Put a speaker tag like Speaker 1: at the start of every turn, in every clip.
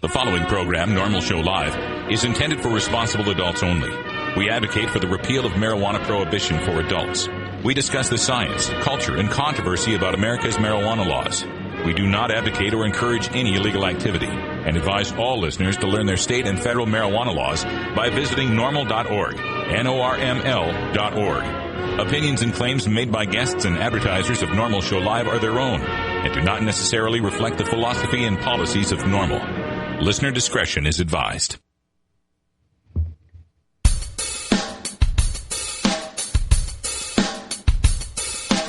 Speaker 1: The following program, NORML Show Live, is intended for responsible adults only. We advocate for the repeal of marijuana prohibition for adults. We discuss the science, culture, and controversy about America's marijuana laws. We do not advocate or encourage any illegal activity and advise all listeners to learn their state and federal marijuana laws by visiting norml.org, NORML.org. Opinions and claims made by guests and advertisers of NORML Show Live are their own and do not necessarily reflect the philosophy and policies of NORML. Listener discretion is advised.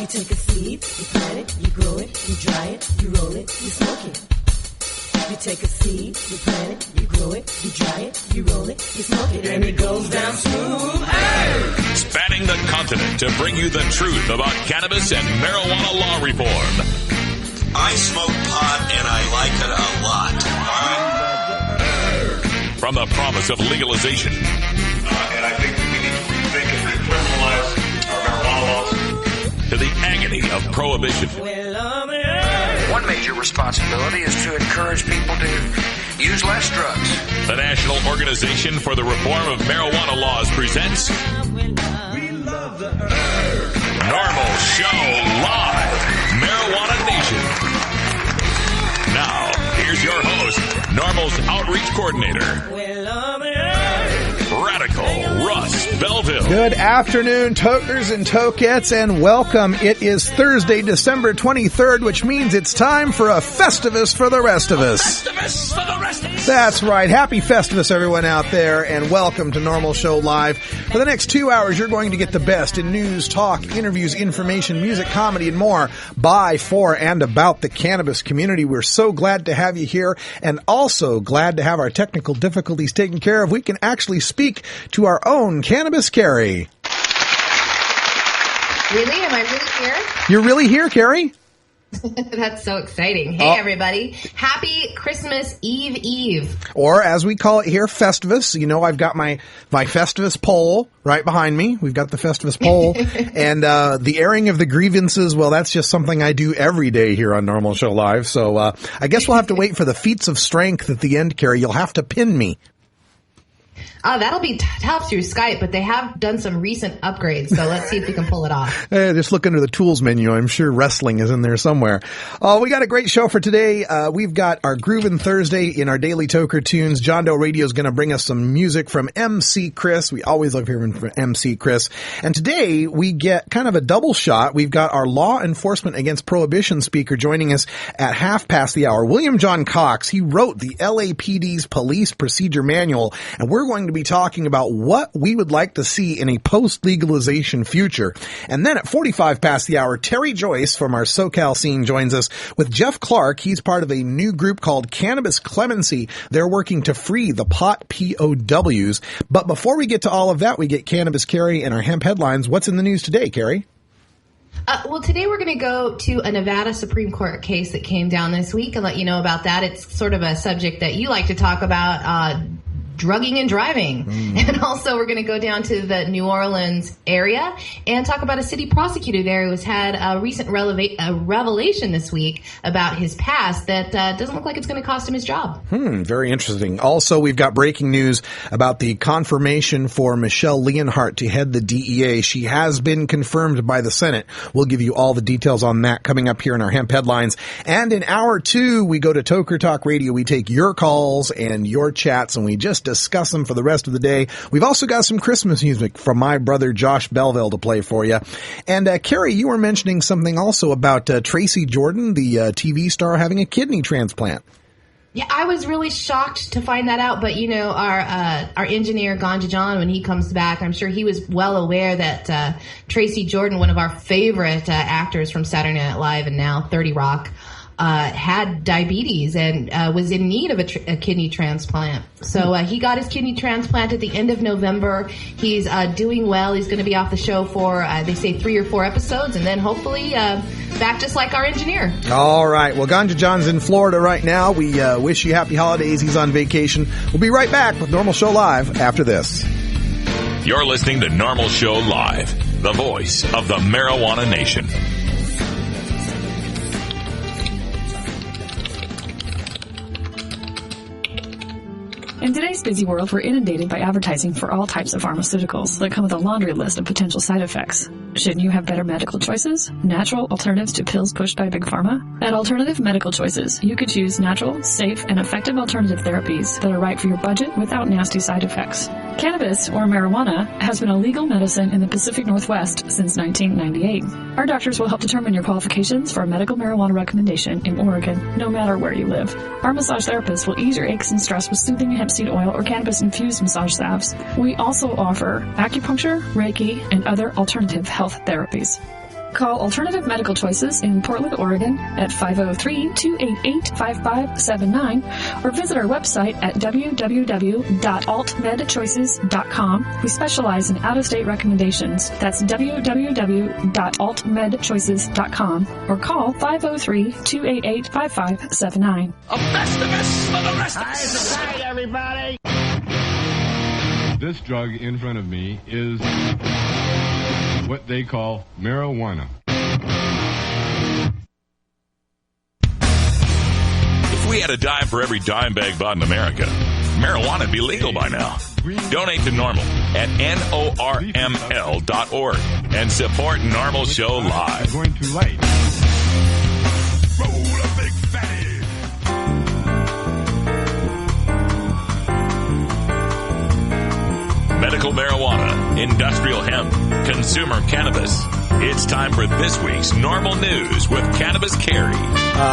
Speaker 2: You take a seed, you plant it, you grow it, you dry it, you roll it, you smoke it. You take a seed, you plant it, you grow it, you dry it, you roll it, you smoke it, and it goes down smooth. Hey!
Speaker 1: Spanning the continent to bring you the truth about cannabis and marijuana law reform.
Speaker 3: I smoke pot and I like it a lot.
Speaker 1: From the promise of legalization.
Speaker 4: And I think we need to rethink and decriminalize our marijuana laws.
Speaker 1: To the agony of prohibition.
Speaker 5: One major responsibility is to encourage people to use less drugs.
Speaker 1: The National Organization for the Reform of Marijuana Laws presents NORML Show Live, Marijuana Nation. Now, here's your host, NORML's Outreach Coordinator, Radical Russ Belville.
Speaker 6: Good afternoon, tokers and tokettes, and welcome. It is Thursday, December 23rd, which means it's time for a Festivus for the rest of us.
Speaker 1: Festivus for the rest of us.
Speaker 6: That's right. Happy Festivus, everyone out there, and welcome to NORML Show Live. For the next 2 hours, you're going to get the best in news, talk, interviews, information, music, comedy, and more by, for, and about the cannabis community. We're so glad to have you here, and also glad to have our technical difficulties taken care of. We can actually speak to our own Cannabis Carrie.
Speaker 7: Really? Am I really here?
Speaker 6: You're really here, Carrie?
Speaker 7: That's so exciting. Hey, everybody. Happy Christmas Eve.
Speaker 6: Or, as we call it here, Festivus. You know, I've got my Festivus poll right behind me. We've got the Festivus poll. And the airing of the grievances, well, that's just something I do every day here on NORML Show Live. So I guess we'll have to wait for the feats of strength at the end, Carrie. You'll have to pin me.
Speaker 7: That'll be tough through Skype, but they have done some recent upgrades, so let's see if we can pull it off.
Speaker 6: Just look under the tools menu. I'm sure wrestling is in there somewhere. We got a great show for today. We've got our Groovin' Thursday in our Daily Toker Tunes. John Doe Radio is going to bring us some music from MC Chris. We always love hearing from MC Chris. And today we get kind of a double shot. We've got our Law Enforcement Against Prohibition speaker joining us at half past the hour. William John Cox. He wrote the LAPD's Police Procedure Manual, and we're going to be talking about what we would like to see in a post-legalization future. And then at 45 past the hour, Terry Joyce from our SoCal scene joins us with Jeff Clark. He's part of a new group called Cannabis Clemency. They're working to free the pot POWs. But before we get to all of that, we get Cannabis Carrie and our hemp headlines. What's in the news today, Carrie?
Speaker 7: Well, today we're going to go to a Nevada Supreme Court case that came down this week and let you know about that. It's sort of a subject that you like to talk about, drugging and driving. And also we're going to go down to the New Orleans area and talk about a city prosecutor there who has had a recent revelation this week about his past that doesn't look like it's going to cost him his job.
Speaker 6: Very interesting. Also, we've got breaking news about the confirmation for Michelle Leonhardt to head the DEA. She has been confirmed by the Senate. We'll give you all the details on that coming up here in our hemp headlines. And in hour 2, we go to Toker Talk Radio. We take your calls and your chats, and we just discuss them for the rest of the day. We've also got some Christmas music from my brother Josh Belville to play for you. And Carrie, you were mentioning something also about Tracy Jordan, the TV star, having a kidney transplant.
Speaker 7: Yeah, I was really shocked to find that out, but you know, our engineer Ganja John, when he comes back, I'm sure he was well aware that Tracy Jordan, one of our favorite actors from Saturday Night Live and now 30 Rock, had diabetes and was in need of a kidney transplant. So he got his kidney transplant at the end of November. He's doing well. He's going to be off the show for, they say, 3 or 4 episodes, and then hopefully back just like our engineer.
Speaker 6: All right. Well, Ganja John's in Florida right now. We wish you happy holidays. He's on vacation. We'll be right back with NORML Show Live after this.
Speaker 1: You're listening to NORML Show Live, the voice of the marijuana nation.
Speaker 8: In today's busy world, we're inundated by advertising for all types of pharmaceuticals that come with a laundry list of potential side effects. Shouldn't you have better medical choices? Natural alternatives to pills pushed by Big Pharma? At Alternative Medical Choices, you could choose natural, safe, and effective alternative therapies that are right for your budget without nasty side effects. Cannabis, or marijuana, has been a legal medicine in the Pacific Northwest since 1998. Our doctors will help determine your qualifications for a medical marijuana recommendation in Oregon, no matter where you live. Our massage therapists will ease your aches and stress with soothing hemp seed oil or cannabis-infused massage salves. We also offer acupuncture, Reiki, and other alternative health therapies. Call Alternative Medical Choices in Portland, Oregon at 503-288-5579 or visit our website at www.altmedchoices.com. We specialize in out-of-state recommendations. That's www.altmedchoices.com or call 503-288-5579.
Speaker 5: A Festivus for the rest of us.
Speaker 9: Hi, everybody.
Speaker 10: This drug in front of me is what they call marijuana.
Speaker 1: If we had a dime for every dime bag bought in America, marijuana would be legal by now. Donate to NORML at NORML.org and support NORML Show Live.
Speaker 10: I'm going to light.
Speaker 1: Roll a big fatty. Medical marijuana, industrial hemp, consumer cannabis. It's time for this week's NORML News with Cannabis Carey.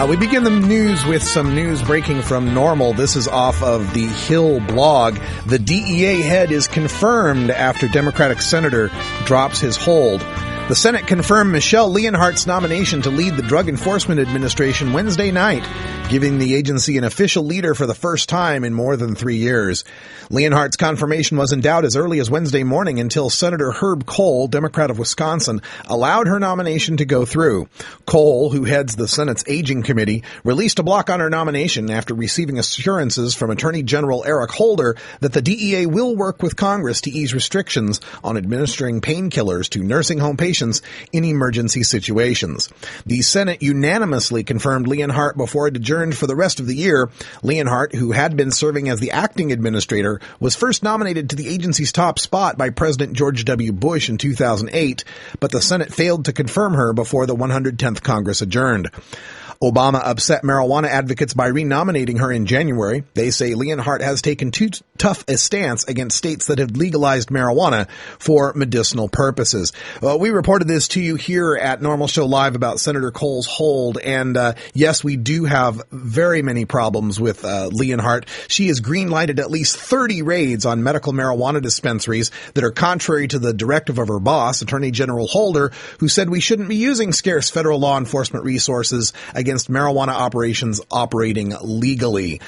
Speaker 6: We begin the news with some news breaking from NORML. This is off of the Hill blog. The DEA head is confirmed after Democratic senator drops his hold. The Senate confirmed Michelle Leonhardt's nomination to lead the Drug Enforcement Administration Wednesday night, giving the agency an official leader for the first time in more than 3 years. Leonhardt's confirmation was in doubt as early as Wednesday morning until Senator Herb Kohl, Democrat of Wisconsin, allowed her nomination to go through. Kohl, who heads the Senate's Aging Committee, released a block on her nomination after receiving assurances from Attorney General Eric Holder that the DEA will work with Congress to ease restrictions on administering painkillers to nursing home patients in emergency situations. The Senate unanimously confirmed Leonhardt before it adjourned for the rest of the year. Leonhardt, who had been serving as the acting administrator, was first nominated to the agency's top spot by President George W. Bush in 2008, but the Senate failed to confirm her before the 110th Congress adjourned. Obama upset marijuana advocates by renominating her in January. They say Leonhardt has taken too tough a stance against states that have legalized marijuana for medicinal purposes. We reported this to you here at NORML Show Live about Senator Kohl's hold, and yes, we do have very many problems with Leonhardt. She has green-lighted at least 30 raids on medical marijuana dispensaries that are contrary to the directive of her boss, Attorney General Holder, who said we shouldn't be using scarce federal law enforcement resources against marijuana operations operating legally.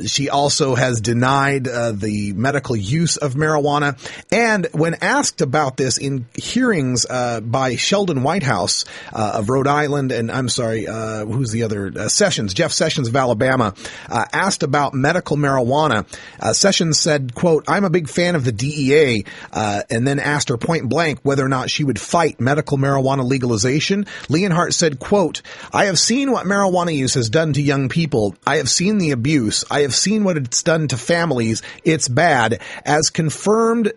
Speaker 6: She also has denied the medical use of marijuana. And when asked about this in hearings by Sheldon Whitehouse of Rhode Island, and I'm sorry, who's the other? Sessions, Jeff Sessions of Alabama, asked about medical marijuana. Sessions said, quote, "I'm a big fan of the DEA," and then asked her point blank whether or not she would fight medical marijuana legalization. Leonhardt said, quote, "I have seen what marijuana use has done to young people. I have seen the abuse. I have seen what it's done to families. It's bad. If confirmed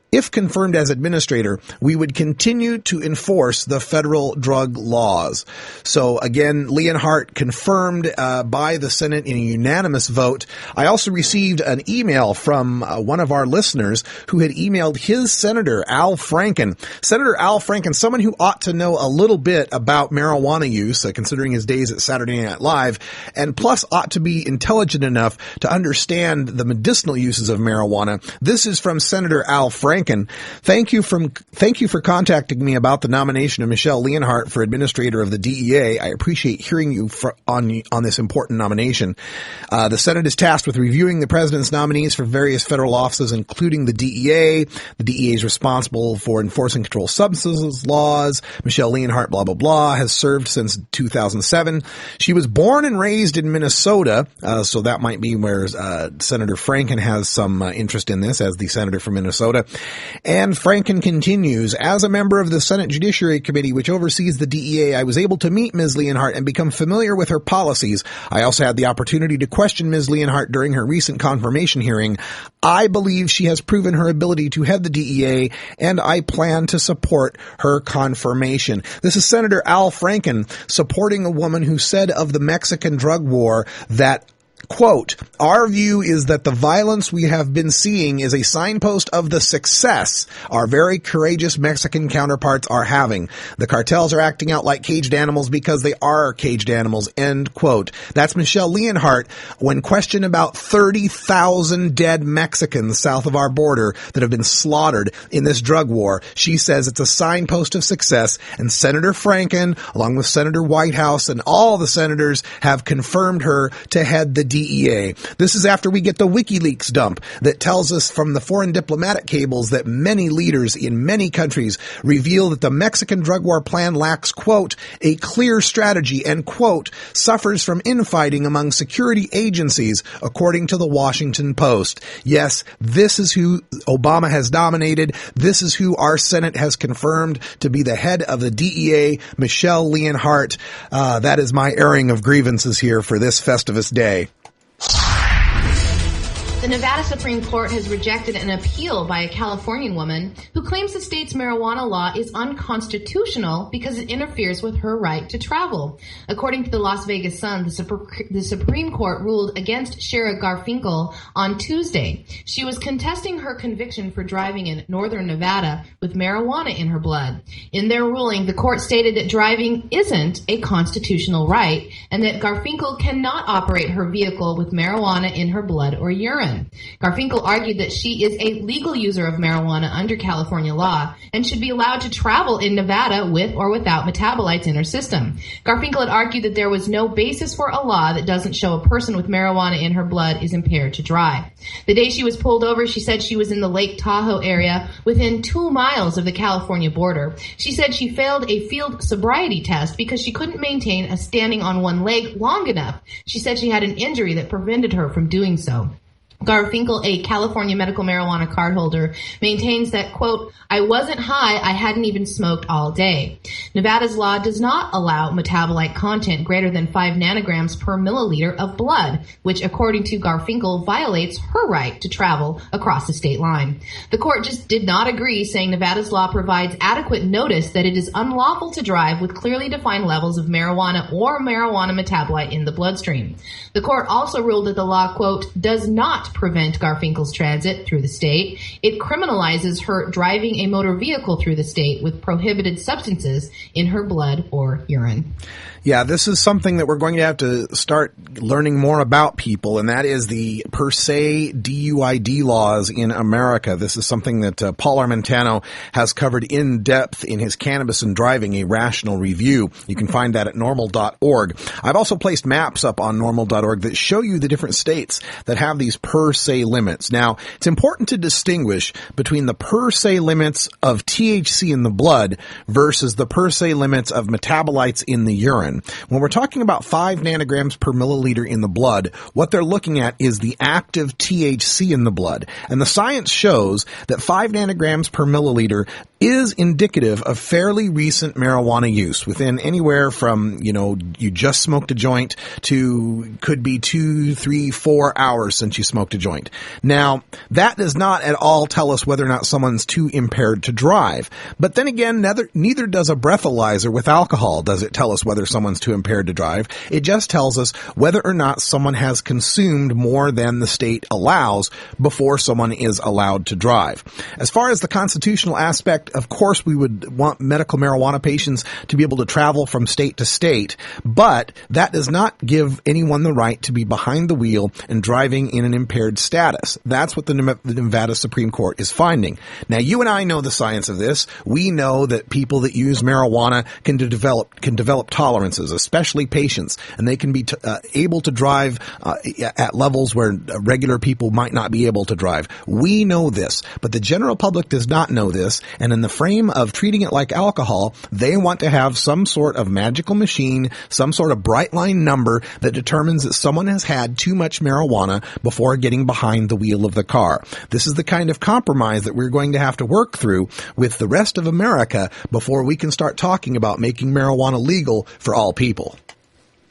Speaker 6: as administrator, we would continue to enforce the federal drug laws." So again, Leonhardt confirmed by the Senate in a unanimous vote. I also received an email from one of our listeners who had emailed his Senator Al Franken. Senator Al Franken, someone who ought to know a little bit about marijuana use, considering his days at Saturday Night Live, and plus ought to be intelligent enough to understand the medicinal uses of marijuana. This is from Senator Al Franken. Thank you for contacting me about the nomination of Michelle Leonhardt for administrator of the DEA. I appreciate hearing you on this important nomination. The Senate is tasked with reviewing the president's nominees for various federal offices, including the DEA. The DEA is responsible for enforcing controlled substances laws. Michelle Leonhardt, blah, blah, blah, has served since 2007. She was born and raised in Minnesota, so that might be where Senator Franken has some interest in this, as the senator from Minnesota. And Franken continues, as a member of the Senate Judiciary Committee, which oversees the DEA, I was able to meet Ms. Leonhardt and become familiar with her policies. I also had the opportunity to question Ms. Leonhardt during her recent confirmation hearing. I believe she has proven her ability to head the DEA, and I plan to support her confirmation. This is Senator Al Franken supporting a woman who said of the Mexican drug war that, quote, our view is that the violence we have been seeing is a signpost of the success our very courageous Mexican counterparts are having. The cartels are acting out like caged animals because they are caged animals, end quote. That's Michelle Leonhardt when questioned about 30,000 dead Mexicans south of our border that have been slaughtered in this drug war. She says it's a signpost of success, and Senator Franken, along with Senator Whitehouse and all the senators, have confirmed her to head the DEA. This is after we get the WikiLeaks dump that tells us from the foreign diplomatic cables that many leaders in many countries reveal that the Mexican drug war plan lacks, quote, a clear strategy and, quote, suffers from infighting among security agencies, according to the Washington Post. Yes, this is who Obama has nominated. This is who our Senate has confirmed to be the head of the DEA, Michelle Leonhardt. That is my airing of grievances here for this Festivus Day.
Speaker 7: The Nevada Supreme Court has rejected an appeal by a Californian woman who claims the state's marijuana law is unconstitutional because it interferes with her right to travel. According to the Las Vegas Sun, the Supreme Court ruled against Shara Garfinkel on Tuesday. She was contesting her conviction for driving in northern Nevada with marijuana in her blood. In their ruling, the court stated that driving isn't a constitutional right and that Garfinkel cannot operate her vehicle with marijuana in her blood or urine. Garfinkel argued that she is a legal user of marijuana under California law and should be allowed to travel in Nevada with or without metabolites in her system. Garfinkel had argued that there was no basis for a law that doesn't show a person with marijuana in her blood is impaired to drive. The day she was pulled over, she said she was in the Lake Tahoe area within 2 miles of the California border. She said she failed a field sobriety test because she couldn't maintain a standing on one leg long enough. She said she had an injury that prevented her from doing so. Garfinkel, a California medical marijuana cardholder, maintains that, quote, I wasn't high, I hadn't even smoked all day. Nevada's law does not allow metabolite content greater than 5 nanograms per milliliter of blood, which, according to Garfinkel, violates her right to travel across the state line. The court just did not agree, saying Nevada's law provides adequate notice that it is unlawful to drive with clearly defined levels of marijuana or marijuana metabolite in the bloodstream. The court also ruled that the law, quote, does not prevent Garfinkel's transit through the state. It criminalizes her driving a motor vehicle through the state with prohibited substances in her blood or urine.
Speaker 6: Yeah, this is something that we're going to have to start learning more about, people, and that is the per se DUID laws in America. This is something that Paul Armentano has covered in depth in his Cannabis and Driving, a Rational Review. You can find that at NORML.org. I've also placed maps up on NORML.org that show you the different states that have these per se limits. Now, it's important to distinguish between the per se limits of THC in the blood versus the per se limits of metabolites in the urine. When we're talking about 5 nanograms per milliliter in the blood, what they're looking at is the active THC in the blood. And the science shows that 5 nanograms per milliliter is indicative of fairly recent marijuana use, within anywhere from, you just smoked a joint to could be 2, 3, 4 hours since you smoked a joint. Now, that does not at all tell us whether or not someone's too impaired to drive. But then again, neither does a breathalyzer with alcohol does it tell us whether someone's too impaired to drive. It just tells us whether or not someone has consumed more than the state allows before someone is allowed to drive. As far as the constitutional aspect, of course we would want medical marijuana patients to be able to travel from state to state, but that does not give anyone the right to be behind the wheel and driving in an impaired status. That's what the Nevada Supreme Court is finding. Now, you and I know the science of this. We know that people that use marijuana can develop tolerances, especially patients, and they can be able to drive at levels where regular people might not be able to drive. We know this, but the general public does not know this, and in the frame of treating it like alcohol, they want to have some sort of magical machine, some sort of bright line number that determines that someone has had too much marijuana before getting behind the wheel of the car. This is the kind of compromise that we're going to have to work through with the rest of America before we can start talking about making marijuana legal for all people.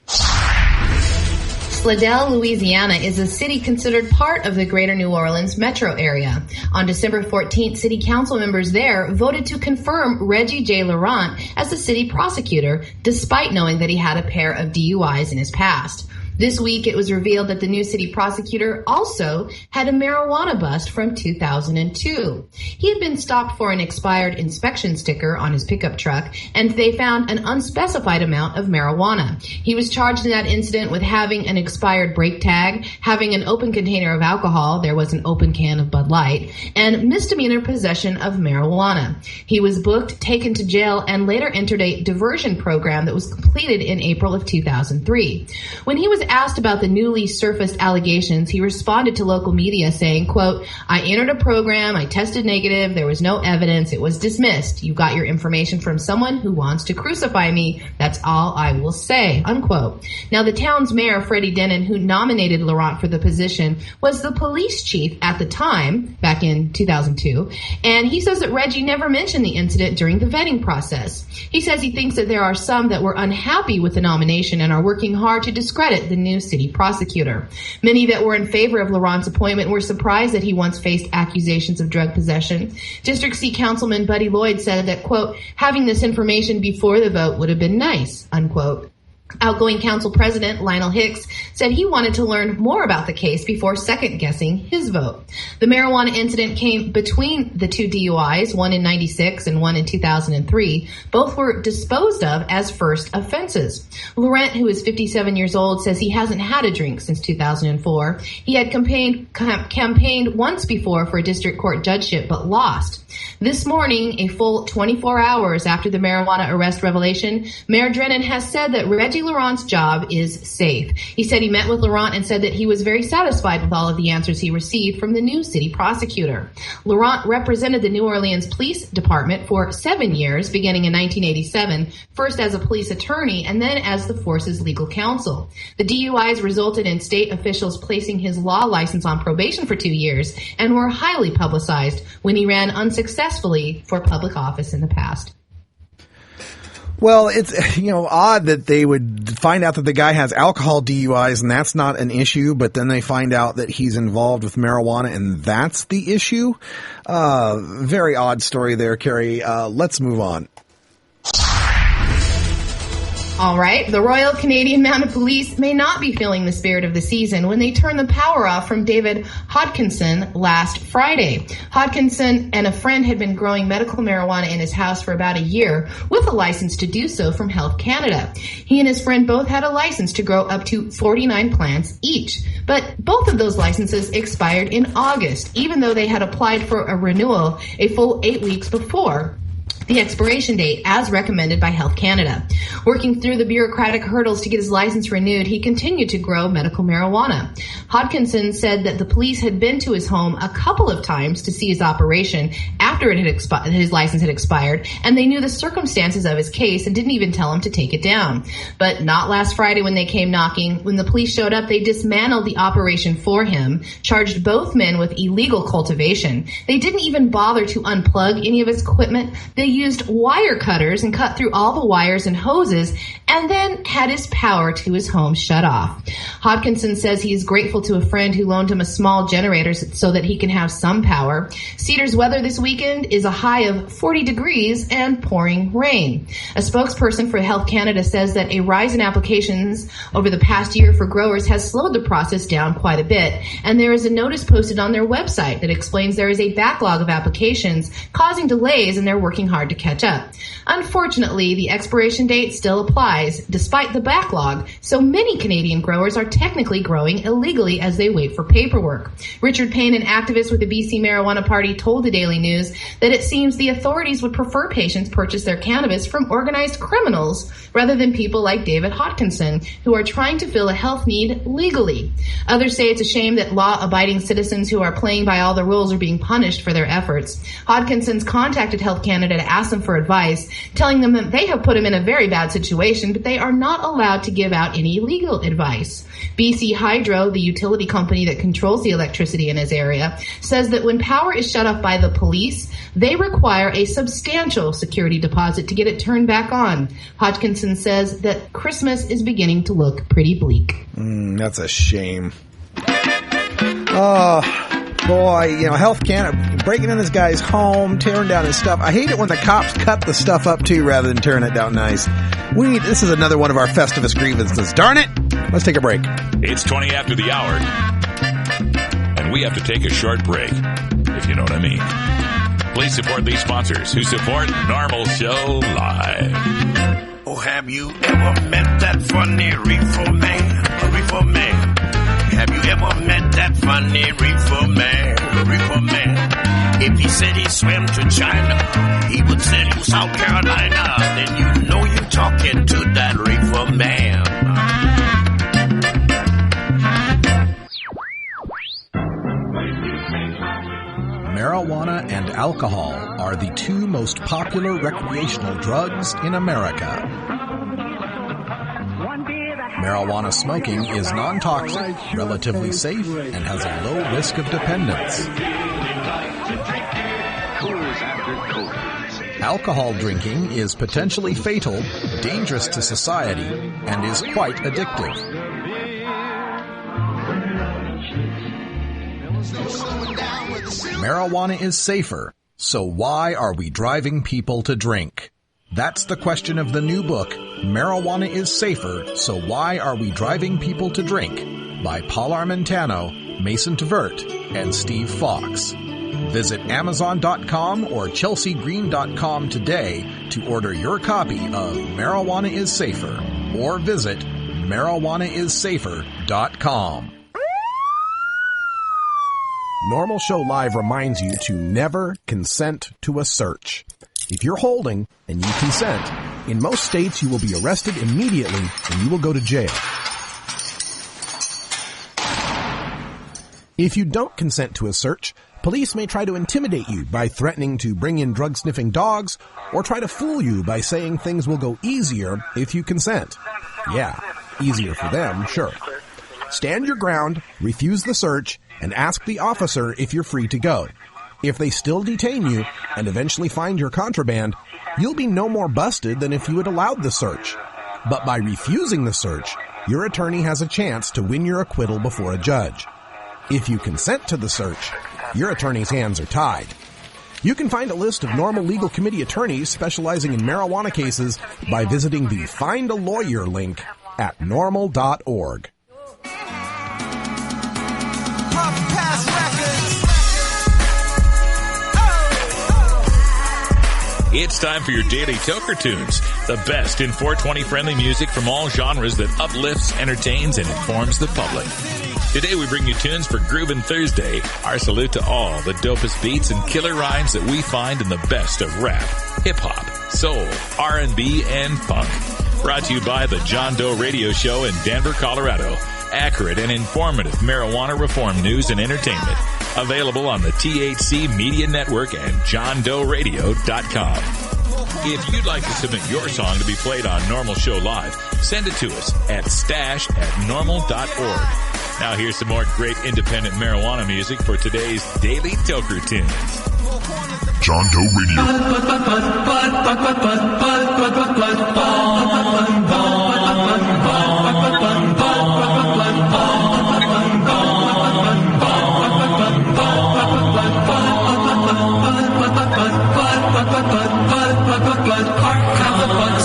Speaker 7: Slidell, Louisiana is a city considered part of the greater New Orleans metro area. On December 14th, city council members there voted to confirm Reggie J. Laurent as the city prosecutor, despite knowing that he had a pair of DUIs in his past. This week, it was revealed that the new city prosecutor also had a marijuana bust from 2002. He had been stopped for an expired inspection sticker on his pickup truck, and they found an unspecified amount of marijuana. He was charged in that incident with having an expired brake tag, having an open container of alcohol, there was an open can of Bud Light, and misdemeanor possession of marijuana. He was booked, taken to jail, and later entered a diversion program that was completed in April of 2003. When he was asked about the newly surfaced allegations, he responded to local media saying, quote, "I entered a program, I tested negative, there was no evidence, it was dismissed. You got your information from someone who wants to crucify me. That's all I will say," unquote. Now, the town's mayor, Freddie Denon, who nominated Laurent for the position, was the police chief at the time, back in 2002, and he says that Reggie never mentioned the incident during the vetting process. He says he thinks that there are some that were unhappy with the nomination and are working hard to discredit the new city prosecutor. Many that were in favor of Laurent's appointment were surprised that he once faced accusations of drug possession. District C Councilman Buddy Lloyd said that, quote, "having this information before the vote would have been nice," unquote. Outgoing council president Lionel Hicks said he wanted to learn more about the case before second-guessing his vote. The marijuana incident came between the two DUIs, one in 96 and one in 2003. Both were disposed of as first offenses. Laurent, who is 57 years old, says he hasn't had a drink since 2004. He had campaigned once before for a district court judgeship, but lost. This morning, a full 24 hours after the marijuana arrest revelation, Mayor Drennan has said that Reggie Laurent's job is safe. He said he met with Laurent and said that he was very satisfied with all of the answers he received from the new city prosecutor. Laurent represented the New Orleans Police Department for 7 years, beginning in 1987, first as a police attorney and then as the force's legal counsel. The DUIs resulted in state officials placing his law license on probation for 2 years and were highly publicized when he ran unsuccessfully for public office in the past.
Speaker 6: Well, it's, odd that they would find out that the guy has alcohol DUIs and that's not an issue, but then they find out that he's involved with marijuana and that's the issue. Very odd story there, Carrie. Let's move on.
Speaker 7: All right, the Royal Canadian Mounted Police may not be feeling the spirit of the season when they turned the power off from David Hodkinson last Friday. Hodkinson and a friend had been growing medical marijuana in his house for about a year with a license to do so from Health Canada. He and his friend both had a license to grow up to 49 plants each, but both of those licenses expired in August, even though they had applied for a renewal a full 8 weeks before the expiration date, as recommended by Health Canada. Working through the bureaucratic hurdles to get his license renewed, he continued to grow medical marijuana. Hodkinson said that the police had been to his home a couple of times to see his operation after his license had expired, and they knew the circumstances of his case and didn't even tell him to take it down. But not last Friday when they came knocking. When the police showed up, they dismantled the operation for him, charged both men with illegal cultivation. They didn't even bother to unplug any of his equipment. They used wire cutters and cut through all the wires and hoses and then had his power to his home shut off. Hodkinson says he is grateful to a friend who loaned him a small generator so that he can have some power. Cedar's weather this weekend is a high of 40 degrees and pouring rain. A spokesperson for Health Canada says that a rise in applications over the past year for growers has slowed the process down quite a bit, and there is a notice posted on their website that explains there is a backlog of applications causing delays and they're working hard to catch up. Unfortunately, the expiration date still applies rise despite the backlog, so many Canadian growers are technically growing illegally as they wait for paperwork. Richard Payne, an activist with the BC Marijuana Party, told the Daily News that it seems the authorities would prefer patients purchase their cannabis from organized criminals rather than people like David Hodkinson, who are trying to fill a health need legally. Others say it's a shame that law-abiding citizens who are playing by all the rules are being punished for their efforts. Hodkinson's contacted Health Canada to ask them for advice, telling them that they have put him in a very bad situation, but they are not allowed to give out any legal advice. BC Hydro, the utility company that controls the electricity in his area, says that when power is shut off by the police, they require a substantial security deposit to get it turned back on. Hodkinson says that Christmas is beginning to look pretty bleak.
Speaker 6: That's a shame. Oh, boy, Health Canada breaking in this guy's home, tearing down his stuff. I hate it when the cops cut the stuff up, too, rather than tearing it down nice. This is another one of our Festivus grievances. Darn it! Let's take a break.
Speaker 1: It's 20 after the hour, and we have to take a short break, if you know what I mean. Please support these sponsors who support NORML Show Live.
Speaker 3: Oh, have you ever met that funny reefer man? A reefer man. Have you ever met that funny reefer man? A reefer man. If he said he swam to China, he would say to South Carolina. Then you know you're talking to that reefer man.
Speaker 6: Marijuana and alcohol are the two most popular recreational drugs in America. Marijuana smoking is non-toxic, relatively safe, and has a low risk of dependence. Alcohol drinking is potentially fatal, dangerous to society, and is quite addictive. Marijuana is safer, so why are we driving people to drink? That's the question of the new book, Marijuana is Safer, So Why Are We Driving People to Drink? By Paul Armentano, Mason Tvert, and Steve Fox. Visit Amazon.com or ChelseaGreen.com today to order your copy of Marijuana is Safer, or visit MarijuanaIsSafer.com. NORML Show Live reminds you to never consent to a search. If you're holding and you consent, in most states you will be arrested immediately and you will go to jail. If you don't consent to a search, police may try to intimidate you by threatening to bring in drug-sniffing dogs or try to fool you by saying things will go easier if you consent. Yeah, easier for them, sure. Stand your ground, refuse the search, and ask the officer if you're free to go. If they still detain you and eventually find your contraband, you'll be no more busted than if you had allowed the search. But by refusing the search, your attorney has a chance to win your acquittal before a judge. If you consent to the search, your attorney's hands are tied. You can find a list of NORML Legal Committee attorneys specializing in marijuana cases by visiting the Find a Lawyer link at norml.org.
Speaker 1: It's time for your daily Toker Tunes, the best in 420 friendly music from all genres that uplifts, entertains, and informs the public. Today we bring you tunes for Groovin' Thursday. Our salute to all the dopest beats and killer rhymes that we find in the best of rap, hip-hop, soul, R&B, and funk. Brought to you by the John Doe Radio Show in Denver, Colorado. Accurate and informative marijuana reform news and entertainment. Available on the THC Media Network and JohnDoeRadio.com. If you'd like to submit your song to be played on NORML Show Live, send it to us at stash@norml.org. Now here's some more great independent marijuana music for today's Daily Toker Tunes.
Speaker 9: John Doe Radio.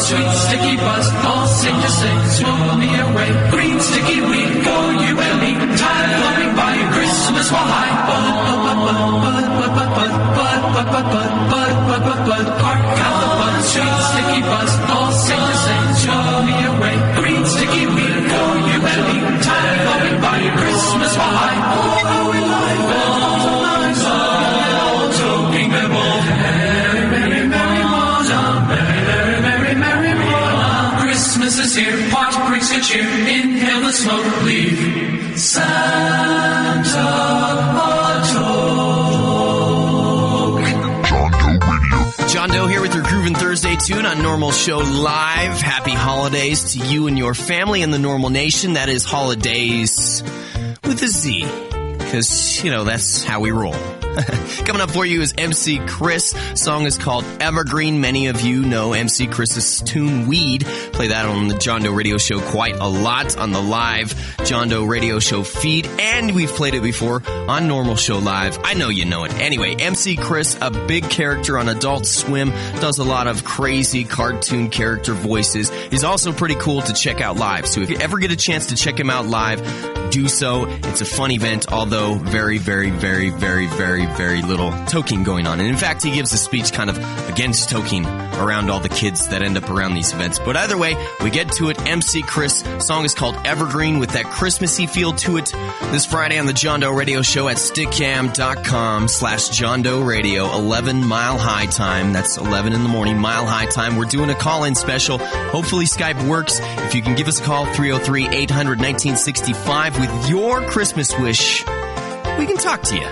Speaker 11: Sweet sticky buzz, all sing to sing, smoke me away. Green sticky weed, go you and me. Time flying by, Christmas while high. Bud, hark out the buzz, sweet sticky buzz, all sing to sing, smoke me away.
Speaker 12: tune on NORML Show Live. Happy holidays to you and your family in the NORML Nation. That is holidays with a Z, because, you know, that's how we roll. Coming up for you is MC Chris. Song is called Evergreen. Many of you know MC Chris's tune Weed. Play that on the John Doe Radio Show quite a lot on the live John Doe Radio Show feed. And we've played it before on NORML Show Live. I know you know it. Anyway, MC Chris, a big character on Adult Swim, does a lot of crazy cartoon character voices. He's also pretty cool to check out live. So if you ever get a chance to check him out live, do so. It's a fun event, although very, very, very, very, very, very little toking going on. And in fact, he gives a speech kind of against toking around all the kids that end up around these events. But either way, we get to it. MC Chris. Song is called Evergreen with that Christmassy feel to it. This Friday on the John Doe Radio Show at stickcam.com/John Doe Radio, 11 Mile High Time. That's 11 in the morning, Mile High Time. We're doing a call-in special. Hopefully Skype works. If you can give us a call, 303-800-1965 with your Christmas wish, we can talk to you.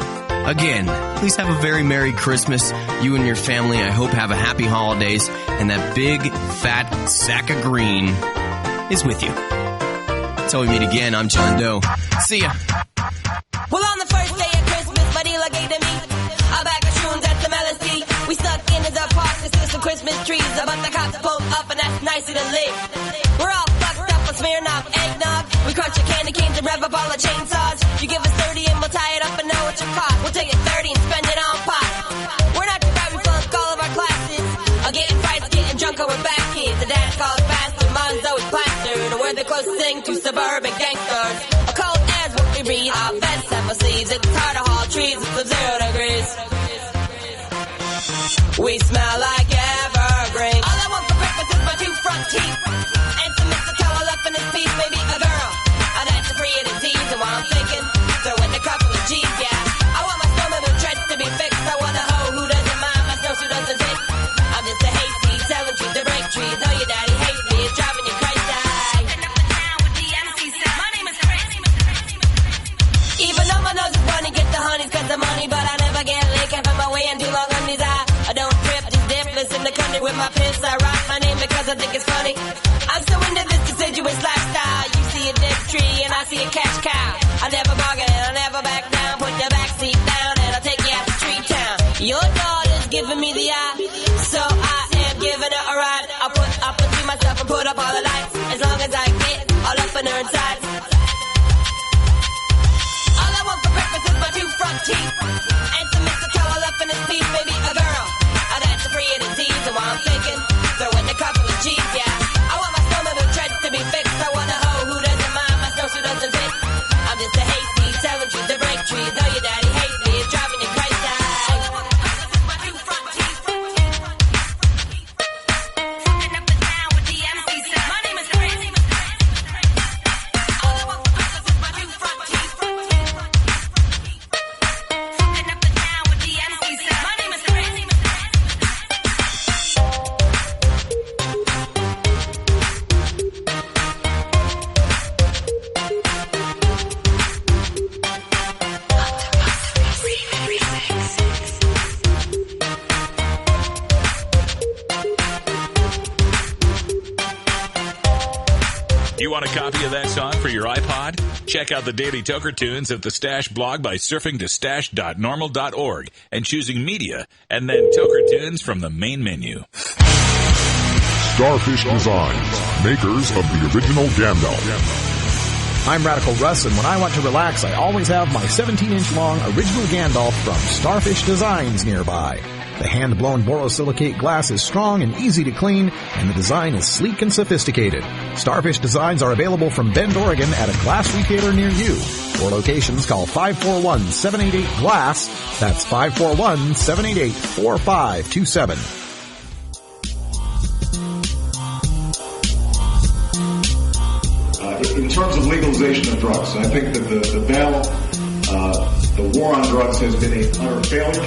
Speaker 12: Again, please have a very Merry Christmas. You and your family, I hope, have a happy holidays. And that big, fat sack of green is with you. Until we meet again, I'm John Doe. See ya.
Speaker 13: Well, on the first day of Christmas, Badila gave to me a bag of shrooms at the Melody. We snuck into the park to see some Christmas trees, but the cops pulled up and that's nicer to live. We're all fucked up with Smirnoff eggnog. We crunch your candy canes and rev up all the chainsaws. You give us 30 and we'll tie it up and know what you cost. We'll take it 30 and spend it on pot. We're not too bad, we flunk all of our classes. Getting fights, getting drunk, we're back kids. The dad calls faster, mom's always plastered. We're the closest thing to suburban gangsters. A cold air's what we breathe. Our vests have our sleeves. It's hard to haul trees. It's sub 0 degrees. We smell like evergreen. All I want for breakfast is my 2 front teeth and some mistletoe all up in this piece. Maybe a girl that's free of disease. And while I'm thinking, throw in a couple of G's, yeah. I want my snowman with dreads to be fixed. I want a hoe who doesn't mind my snowsuit doesn't fit. I'm just a hasty, telling trees to break trees. Know your daddy hates me, it's driving you crazy. My name is Chris. Even though my nose is running, get the honeys cause the money, but I never get licked. I find my way in too long on these eyes. I don't trip, just dip, listen to country with my piss. I rock my name because I think it's funny. I'm so into this deciduous lifestyle. You see a dead tree and I see a cash cow. I never bargain, I never back down. Put the back seat down and I'll take you out to street town. Your daughter's giving me the eye, so I am giving her a ride. I'll put up between myself and put up all the lights, as long as I get all up in her insides. All I want for breakfast is my 2 front teeth and some mistletoe all up in this piece. Maybe a girl that's free of disease. And while I'm thinking, throw in a couple of G's, yeah. I want my snowman with dreads to be fixed. I want a hoe who doesn't mind my snowsuit doesn't fit. I'm just a hasty, telling trees to break trees. Know your daddy hates me, it's driving you crazy.
Speaker 1: You want a copy of that song for your iPod? Check out the Daily Toker Tunes at the Stash blog by surfing to stash.norml.org and choosing Media and then Toker Tunes from the main menu.
Speaker 9: Starfish Designs, makers of the original Gandalf.
Speaker 6: I'm Radical Russ, and when I want to relax, I always have my 17-inch long original Gandalf from Starfish Designs nearby. The hand-blown borosilicate glass is strong and easy to clean, and the design is sleek and sophisticated. Starfish Designs are available from Bend, Oregon at a glass retailer near you. For locations, call 541-788-GLASS. That's 541-788-4527.
Speaker 4: In terms of legalization of drugs, I think that the battle, the war on drugs has been a utter failure.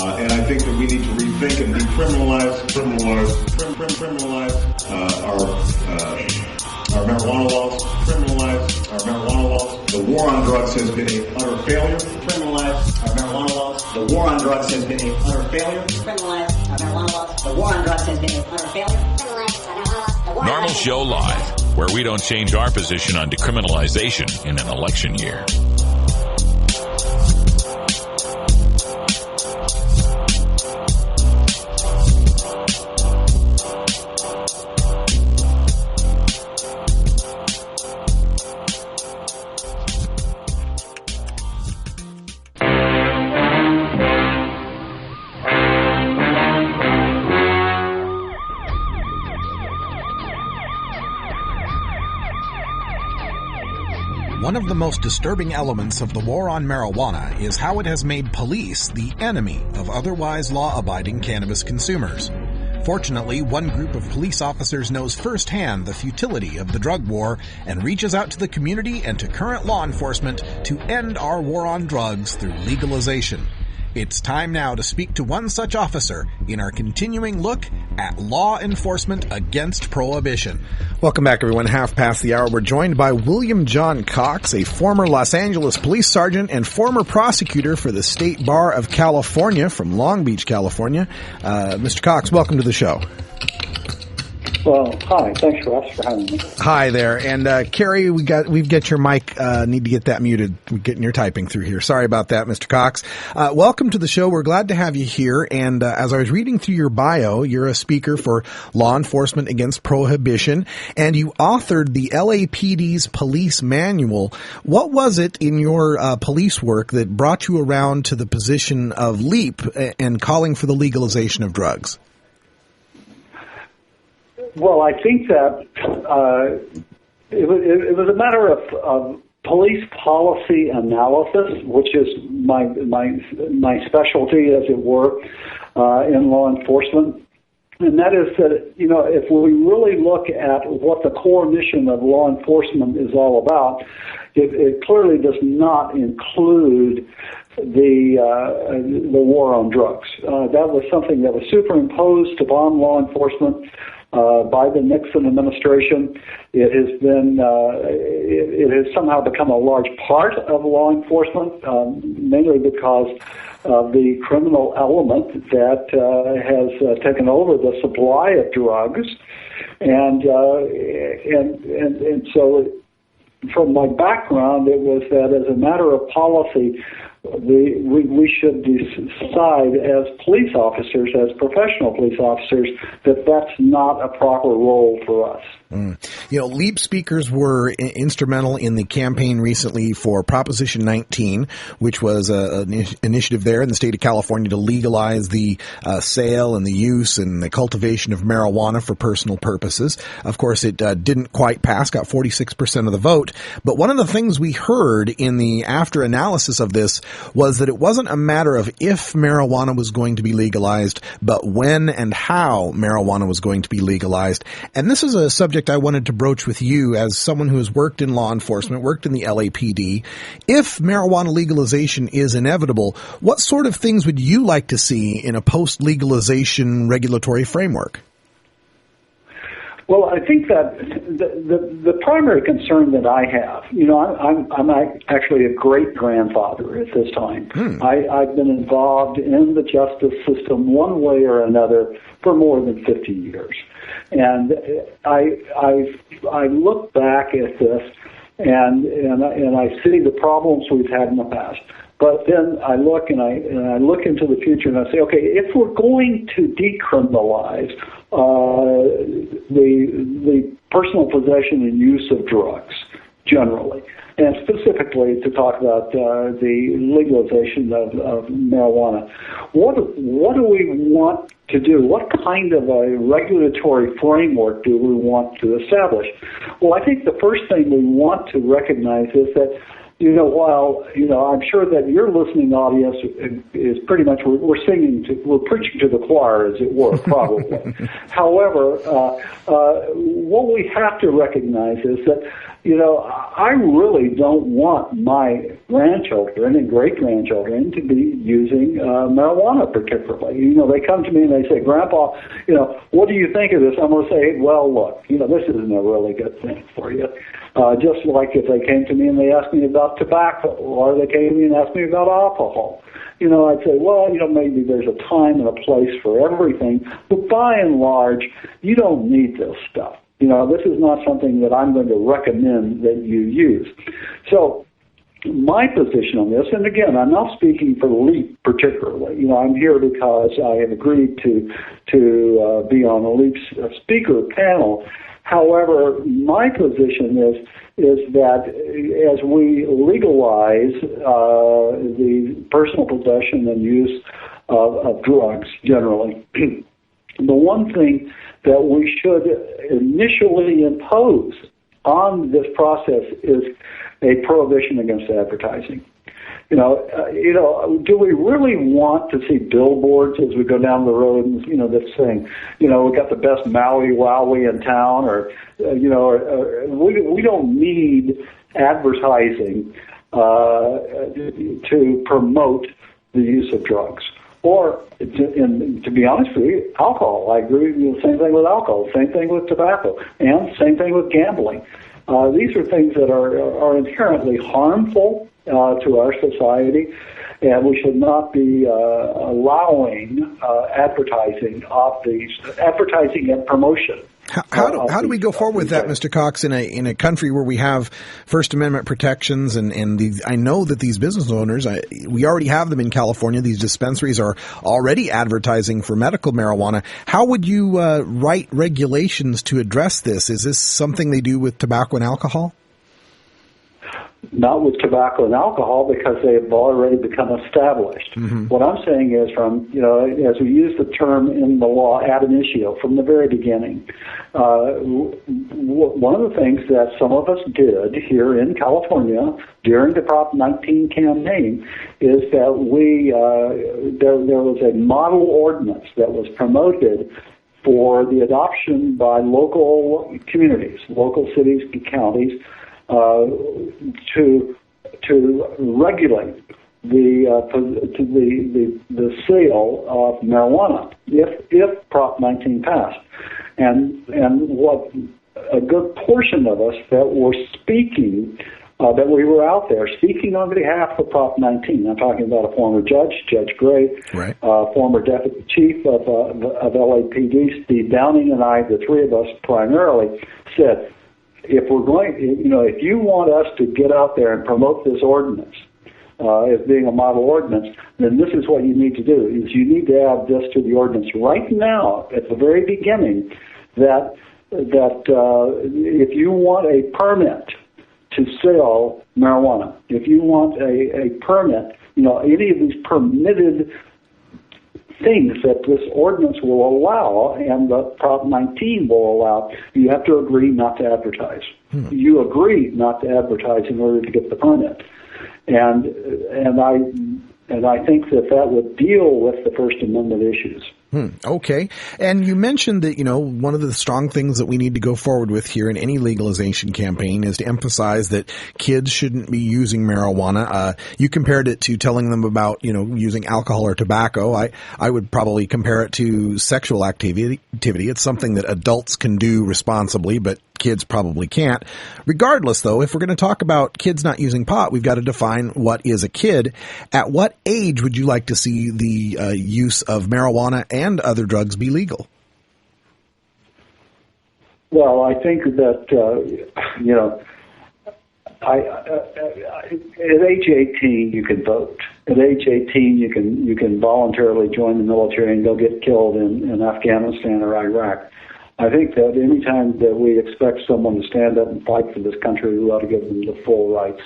Speaker 4: And I think that we need to rethink and decriminalize our marijuana laws. The war on drugs has been a utter failure. Criminalize our marijuana laws.
Speaker 14: The war on drugs has been a utter failure.
Speaker 2: The war on drugs has been a utter failure.
Speaker 1: NORML Show Live, where we don't change our position on decriminalization in an election year.
Speaker 6: One of the most disturbing elements of the war on marijuana is how it has made police the enemy of otherwise law-abiding cannabis consumers. Fortunately, one group of police officers knows firsthand the futility of the drug war and reaches out to the community and to current law enforcement to end our war on drugs through legalization. It's time now to speak to one such officer in our continuing look at law enforcement against prohibition. Welcome back, everyone. Half past the hour. We're joined by William John Cox, a former Los Angeles police sergeant and former prosecutor for the State Bar of California from Long Beach, California. Mr. Cox, welcome to the show.
Speaker 15: Well, hi. Thanks for having me.
Speaker 6: Hi there. And Carrie, we've got your mic. Need to get that muted. We're getting your typing through here. Sorry about that, Mr. Cox. Welcome to the show. We're glad to have you here. And as I was reading through your bio, you're a speaker for Law Enforcement Against Prohibition, and you authored the LAPD's Police Manual. What was it in your police work that brought you around to the position of LEAP and calling for the legalization of drugs?
Speaker 15: Well, I think that it was a matter of police policy analysis, which is my specialty, as it were, in law enforcement. And that is that, you know, if we really look at what the core mission of law enforcement is all about, it clearly does not include the war on drugs. That was something that was superimposed upon law enforcement by the Nixon administration. It has been, it has somehow become a large part of law enforcement, mainly because of the criminal element that has taken over the supply of drugs, and so, from my background, it was that as a matter of policy, we should decide as police officers, as professional police officers, that that's not a proper role for us.
Speaker 6: You know, LEAP speakers were instrumental in the campaign recently for Proposition 19, which was an initiative there in the state of California to legalize the sale and the use and the cultivation of marijuana for personal purposes. Of course, it didn't quite pass, got 46% of the vote. But one of the things we heard in the after analysis of this was that it wasn't a matter of if marijuana was going to be legalized, but when and how marijuana was going to be legalized. And this is a subject I wanted to broach with you as someone who has worked in law enforcement, worked in the LAPD. If marijuana legalization is inevitable, what sort of things would you like to see in a post-legalization regulatory framework?
Speaker 15: Well, I think that the primary concern that I have, you know, I'm actually a great-grandfather at this time. I've been involved in the justice system one way or another for more than 50 years. And I look back at this and I see the problems we've had in the past. But then I look and I look into the future and I say, okay, if we're going to decriminalize the personal possession and use of drugs generally, and specifically to talk about the legalization of marijuana, what do we want to do? What kind of a regulatory framework do we want to establish? Well, I think the first thing we want to recognize is that, you know, while, you know, I'm sure that your listening audience is pretty much, we're preaching to the choir, as it were, probably. However, what we have to recognize is that, you know, I really don't want my grandchildren and great-grandchildren to be using marijuana particularly. You know, they come to me and they say, Grandpa, you know, what do you think of this? I'm going to say, well, look, you know, this isn't a really good thing for you. Just like if they came to me and they asked me about tobacco, or they came to me and asked me about alcohol. I'd say, well, maybe there's a time and a place for everything, but by and large, you don't need this stuff. This is not something that I'm going to recommend that you use. So my position on this, and again, I'm not speaking for LEAP particularly. I'm here because I have agreed to be on the LEAP speaker panel. However, my position is that as we legalize the personal possession and use of drugs generally, the one thing that we should initially impose on this process is a prohibition against advertising. Do we really want to see billboards as we go down the road and, that's saying, we got the best Maui Wowie in town, or we don't need advertising to promote the use of drugs. Or, to be honest with you, alcohol. I agree with you. Same thing with alcohol. Same thing with tobacco. And same thing with gambling. These are things that are inherently harmful to our society, and we should not be allowing advertising and promotion.
Speaker 6: How do we go forward with that, Mr. Cox, in a country where we have First Amendment protections and these, I know that these business owners, we already have them in California. These dispensaries are already advertising for medical marijuana. How would you write regulations to address this? Is this something they do with tobacco and alcohol?
Speaker 15: Not with tobacco and alcohol, because they have already become established. Mm-hmm. What I'm saying is, as we use the term in the law ad initio, from the very beginning, one of the things that some of us did here in California during the Prop 19 campaign is that there was a model ordinance that was promoted for the adoption by local communities, local cities and counties, to regulate the sale of marijuana if Prop 19 passed, and what a good portion of us that were speaking, that we were out there speaking on behalf of Prop 19. I'm talking about a former judge, Judge Gray, right. Former deputy chief of LAPD, Steve Downing, and I, the three of us primarily, said, if we're going, if you want us to get out there and promote this ordinance as being a model ordinance, then this is what you need to do: is you need to add this to the ordinance right now at the very beginning. That if you want a permit to sell marijuana, if you want a permit, any of these permitted things that this ordinance will allow and the Prop 19 will allow, you have to agree not to advertise. You agree not to advertise in order to get the permit. And I think that would deal with the First Amendment issues.
Speaker 6: Okay. And you mentioned that, one of the strong things that we need to go forward with here in any legalization campaign is to emphasize that kids shouldn't be using marijuana. You compared it to telling them about, using alcohol or tobacco. I would probably compare it to sexual activity. It's something that adults can do responsibly, but kids probably can't. Regardless, though, if we're going to talk about kids not using pot, we've got to define what is a kid. At what age would you like to see the use of marijuana and other drugs be legal?
Speaker 15: Well, I think that, at age 18 you can vote. At age 18 you can voluntarily join the military and go get killed in Afghanistan or Iraq. I think that any time that we expect someone to stand up and fight for this country, we ought to give them the full rights.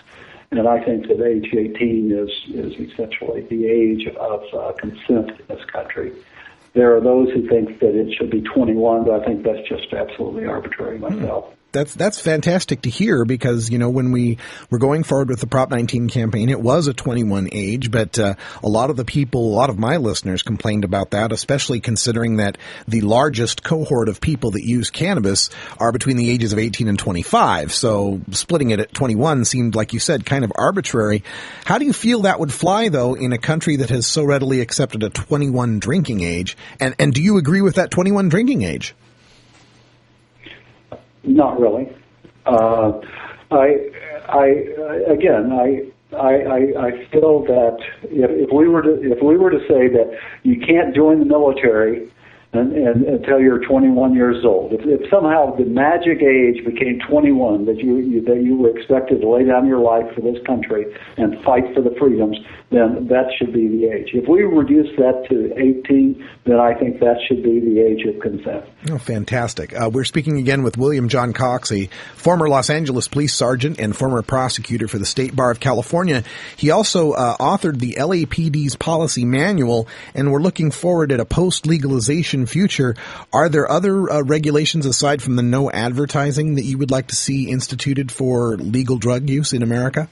Speaker 15: And I think that age 18 is essentially the age of consent in this country. There are those who think that it should be 21, but I think that's just absolutely arbitrary myself.
Speaker 6: That's fantastic to hear, because, when we were going forward with the Prop 19 campaign, it was a 21 age, but a lot of my listeners complained about that, especially considering that the largest cohort of people that use cannabis are between the ages of 18 and 25. So splitting it at 21 seemed, like you said, kind of arbitrary. How do you feel that would fly, though, in a country that has so readily accepted a 21 drinking age? And do you agree with that 21 drinking age?
Speaker 15: Not really. I feel that if we were to say that you can't join the military until you're 21 years old, if somehow the magic age became 21, that you were expected to lay down your life for this country and fight for the freedoms, then that should be the age. If we reduce that to 18, then I think that should be the age of consent.
Speaker 6: Oh, fantastic. We're speaking again with William John Cox, a former Los Angeles police sergeant and former prosecutor for the State Bar of California. He also authored the LAPD's policy manual, and we're looking forward at a post-legalization future. Are there other regulations aside from the no advertising that you would like to see instituted for legal drug use in America?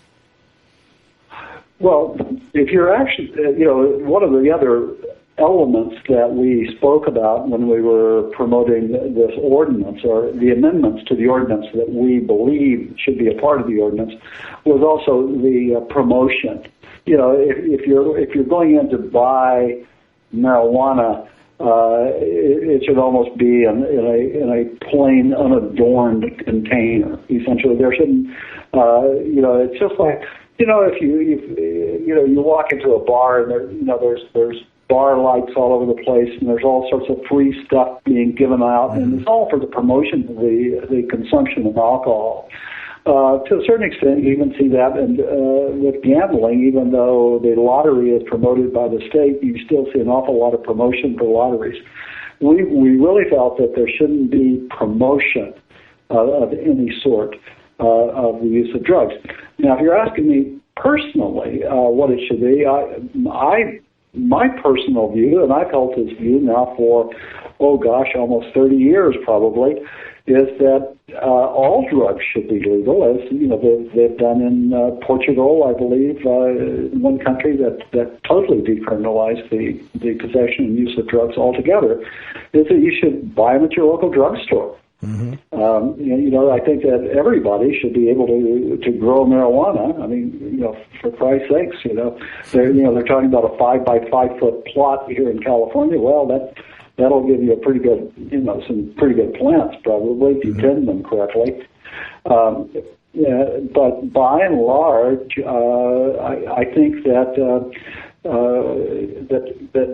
Speaker 15: Well, if you're actually, one of the other elements that we spoke about when we were promoting this ordinance, or the amendments to the ordinance that we believe should be a part of the ordinance, was also the promotion. If you're going in to buy marijuana, it should almost be in a plain, unadorned container. Essentially, there shouldn't. It's just like, if you walk into a bar and there's bar lights all over the place, and there's all sorts of free stuff being given out, and it's all for the promotion of the consumption of alcohol. To a certain extent, you even see that with gambling. Even though the lottery is promoted by the state, you still see an awful lot of promotion for lotteries. We really felt that there shouldn't be promotion of any sort of the use of drugs. Now, if you're asking me personally what it should be, my personal view, and I've held this view now for, almost 30 years probably, is that all drugs should be legal, as they've done in Portugal, I believe, one country that totally decriminalized the possession and use of drugs altogether, is that you should buy them at your local drugstore. Mm-hmm. I think that everybody should be able to grow marijuana. I mean, for Christ's sakes, they're talking about a 5 by 5 foot plot here in California. Well, that'll give you a pretty good, some pretty good plants probably if you tend them correctly. But by and large, I think that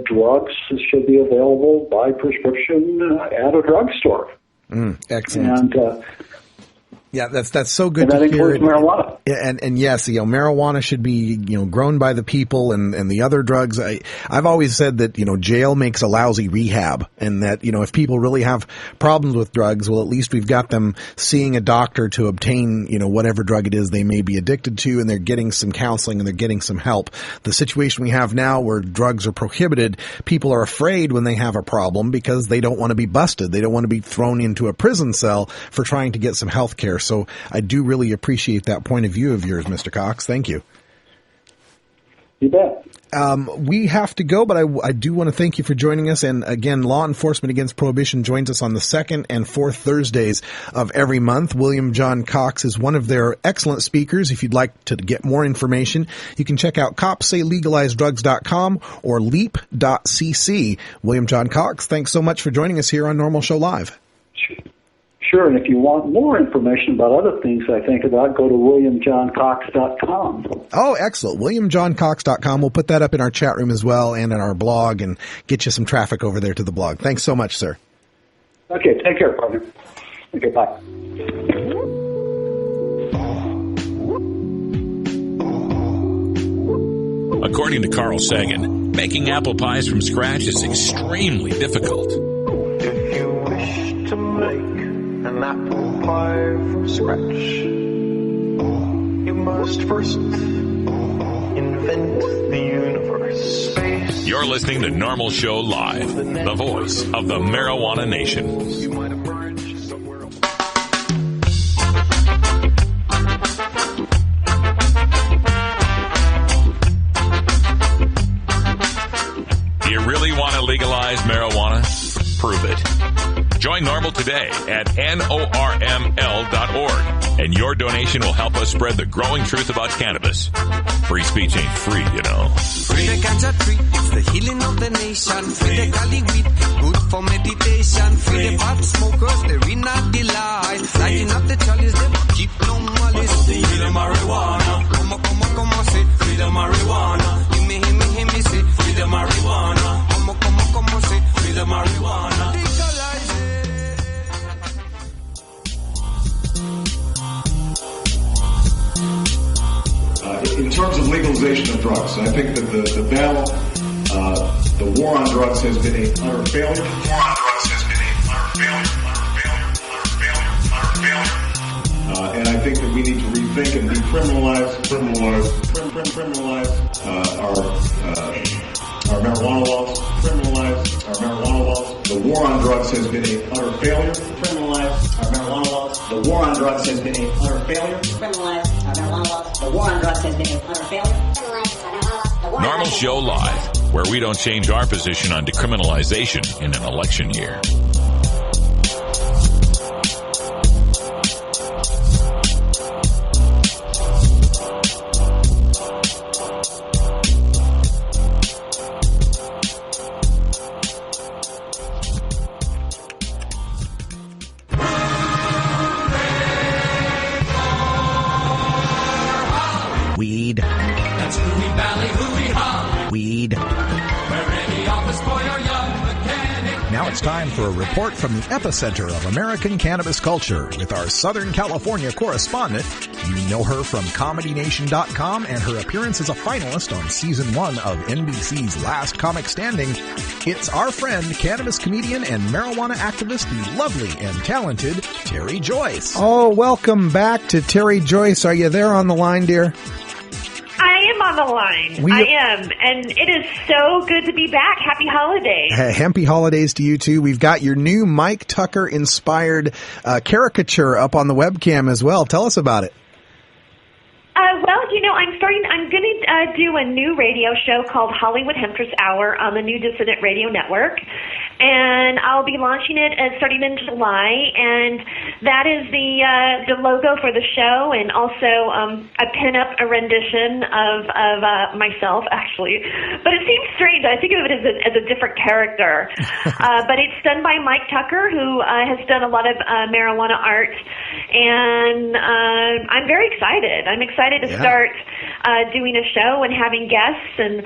Speaker 15: drugs should be available by prescription at a drugstore.
Speaker 6: Excellent.
Speaker 15: And
Speaker 6: yeah, that's so good
Speaker 15: and
Speaker 6: to
Speaker 15: that
Speaker 6: hear.
Speaker 15: Includes marijuana.
Speaker 6: And yes, marijuana should be, grown by the people, and the other drugs. I've always said that, jail makes a lousy rehab, and that, if people really have problems with drugs, well, at least we've got them seeing a doctor to obtain, whatever drug it is they may be addicted to, and they're getting some counseling and they're getting some help. The situation we have now where drugs are prohibited, people are afraid when they have a problem because they don't want to be busted. They don't want to be thrown into a prison cell for trying to get some health care. So I do really appreciate that point of view of yours, Mr. Cox. Thank you.
Speaker 15: You bet.
Speaker 6: We have to go, but I do want to thank you for joining us. And again, Law Enforcement Against Prohibition joins us on the second and fourth Thursdays of every month. William John Cox is one of their excellent speakers. If you'd like to get more information, you can check out copssaylegalize drugs.com or leap.cc. William John Cox, thanks so much for joining us here on Normal Show Live.
Speaker 15: Sure, and if you want more information about other things I think about, go to williamjohncox.com.
Speaker 6: Oh, excellent. williamjohncox.com. We'll put that up in our chat room as well and in our blog and get you some traffic over there to the blog. Thanks so much, sir.
Speaker 15: Okay, take care, partner. Okay, bye.
Speaker 1: According to Carl Sagan, making apple pies from scratch is extremely difficult.
Speaker 16: If you wish to make an apple pie from scratch, you must first invent the universe.
Speaker 1: You're listening to Normal Show Live, the voice of the marijuana nation.
Speaker 16: You might have merged the world.
Speaker 1: Do you really want to legalize marijuana? Prove it. Join NORML today at NORML.org, and your donation will help us spread the growing truth about cannabis. Free speech ain't free, you know.
Speaker 17: Free the ganja tree, it's the healing of the nation. Free the Cali weed, good for meditation. Free the pot smokers, they're in a delight. Lighting up the chalice, they keep no malice. The healing marijuana. Como se
Speaker 4: In terms of legalization of drugs, I think that the battle, the war on drugs has been a utter failure. And I think that we need to rethink and decriminalize our marijuana laws. Criminalize our marijuana laws. The war on drugs has been a utter failure.
Speaker 14: Criminalize our marijuana laws. The war on drugs has been a utter failure. Criminalize our marijuana laws. The war on drugs has been a utter failure. Criminalize our marijuana laws.
Speaker 1: Normal Show Live, where we don't change our position on decriminalization in an election year.
Speaker 6: Weed.
Speaker 11: That's Hooey Valley, hooey-ha.
Speaker 6: Weed.
Speaker 11: Where any office boy or young mechanic.
Speaker 6: Now it's time for a report from the epicenter of American cannabis culture with our Southern California correspondent. You know her from ComedyNation.com and her appearance as a finalist on Season 1 of NBC's Last Comic Standing. It's our friend, cannabis comedian and marijuana activist, the lovely and talented Terry Joyce. Oh, welcome back to Terry Joyce. Are you there on the line, dear?
Speaker 18: I am on the line. I am. And it is so good to be back. Happy holidays.
Speaker 6: Happy holidays to you, too. We've got your new Mike Tucker-inspired caricature up on the webcam as well. Tell us about it.
Speaker 18: Well, you know, I'm going to do a new radio show called Hollywood Hempress Hour on the new Dissident Radio Network. And I'll be launching it starting in July. And that is the logo for the show, and also I pin up a rendition of myself, actually. But it seems strange. I think of it as a different character. But it's done by Mike Tucker, who has done a lot of marijuana art. And I'm very excited. I'm excited to start doing a show and having guests and